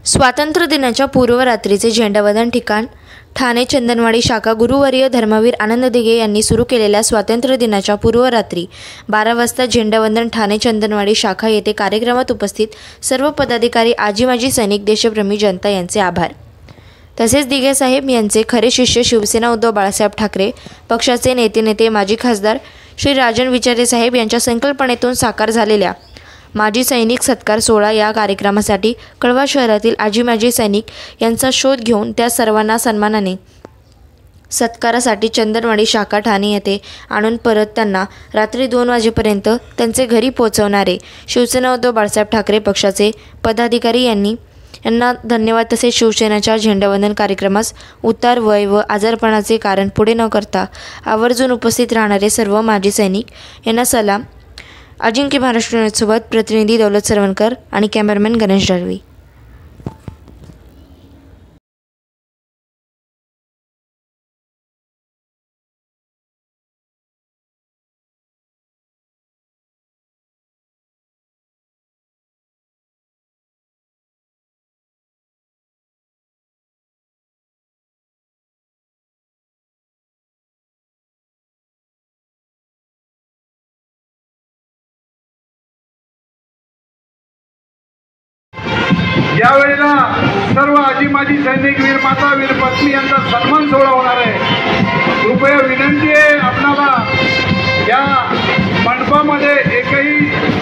स्वातंत्र्य दिनाच्या पूर्वरात्रीचे झेंडावंदन ठिकाण ठाणे चंदनवाडी शाखा गुरुवर्य धर्मवीर आनंद दिघे यांनी सुरू केलेल्या स्वातंत्र्य दिनाच्या पूर्वरात्री 12 वाजता झेंडावंदन ठाणे चंदनवाडी शाखा येथे कार्यक्रमात उपस्थित सर्व पदाधिकारी, आजी माजी सैनिक, देशप्रेमी जनता यांचे आभार। तसेच दिघे साहेब यांचे खरे शिष्य शिवसेना उद्धव बाळासाहेब ठाकरे पक्षाचे नेते माजी खासदार श्री राजन विचारे साहेब यांच्या संकल्पनेतून साकार झालेल्या माजी सैनिक सत्कार सोहळा या कार्यक्रमासाठी कळवा शहरातील आजी माजी सैनिक यांचा शोध घेऊन त्या सर्वांना सन्मानाने सत्कारासाठी चंदनवाडी शाखा ठाणे येथे आणून परत त्यांना रात्री 2 वाजेपर्यंत त्यांचे घरी पोहोचवणारे शिवसेना उद्धव बाळासाहेब ठाकरे पक्षाचे पदाधिकारी यांना धन्यवाद। तसेच शिवसेनेच्या झेंडावंदन कार्यक्रमास उतार वय व आजारपणाचे कारण पुढे न करता आवर्जून उपस्थित राहणारे सर्व माजी सैनिक यांना सलाम। अजिंक्य महाराष्ट्र न्यूजसोबत प्रतिनिधी दौलत सरवणकर आणि कॅमेरामॅन गणेश दळवी। यावेळेला सर्व आजी माजी सैनिक, वीर माता, वीर पत्नी यांचा सन्मान सोहळा होणार आहे। कृपया विनंती आहे आपणाला या मंडपामध्ये एकही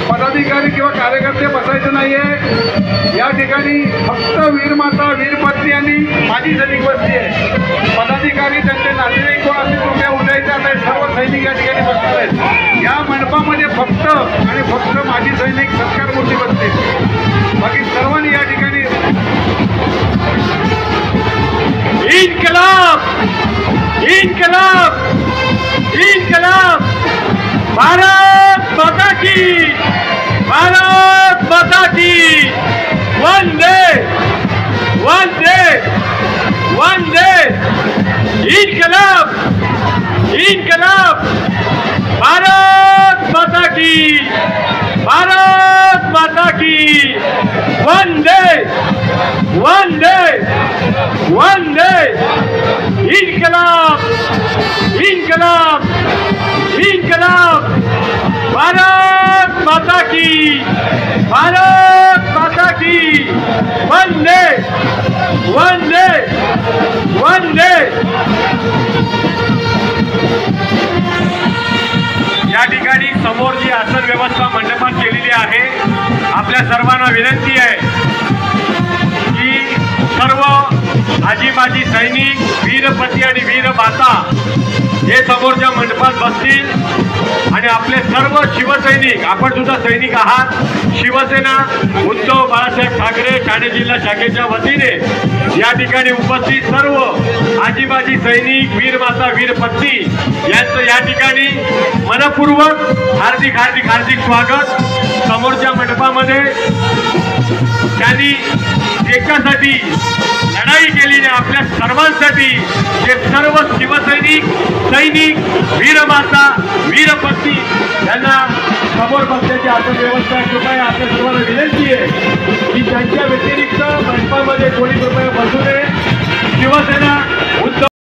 पदाधिकारी किंवा कार्यकर्ते बसायचे नाहीये। या ठिकाणी फक्त वीर माता, वीर पत्नी आणि माजी सैनिक बसली आहे। पदाधिकारी, त्यांचे नातेवाईक कोण असेल कृपया उठायचे आहे। सर्व सैनिक या ठिकाणी बसणार आहेत। या मंडपामध्ये फक्त आणि फक्त माजी सैनिक सत्कार मूर्ती बसतील, बाकी सर्वांनी या ठिकाणी इनकलाब इनकलाब इनकलाब, भारत माता की, भारत माता की, वंदे वंदे वंदे, इनकलाब इनकलाब, भारत माता की, भारत माता की, वंदे वंदे वंदे, इनकलाब इनकलाब इनकलाब, भारत माता की, भारत माता की, वंदे वंदे वंदे। या ठिकाणी समोर जी आसन व्यवस्था मंडपात केलेली आहे, आपल्या सर्वांना विनंती आहे की सर्व आजी माजी सैनिक, वीरपती आणि वीर माता हे समोरच्या मंडपात बसतील आणि आपले सर्व शिवसैनिक, आपण सुद्धा सैनिक आहात, शिवसेना उद्धव बाळासाहेब ठाकरे ठाणे जिल्हा शाखेच्या वतीने या ठिकाणी उपस्थित सर्व आजी माजी सैनिक, वीर माता, वीर पत्नी यांचं या ठिकाणी मनपूर्वक हार्दिक हार्दिक हार्दिक स्वागत। समोरच्या मंडपामध्ये त्यांनी देशासाठी लढाई केलेली आपल्या सर्वांसाठी जे सर्व शिवसैनिक, सैनिक, वीरमाता, वीरपत्नी यांना समोर बसण्याची आसन व्यवस्था कृपया आपल्या सर्वांना विनंती आहे की त्यांच्या व्यतिरिक्त मंडपामध्ये कोणी कृपया बसू नये। शिवसेना उद्धव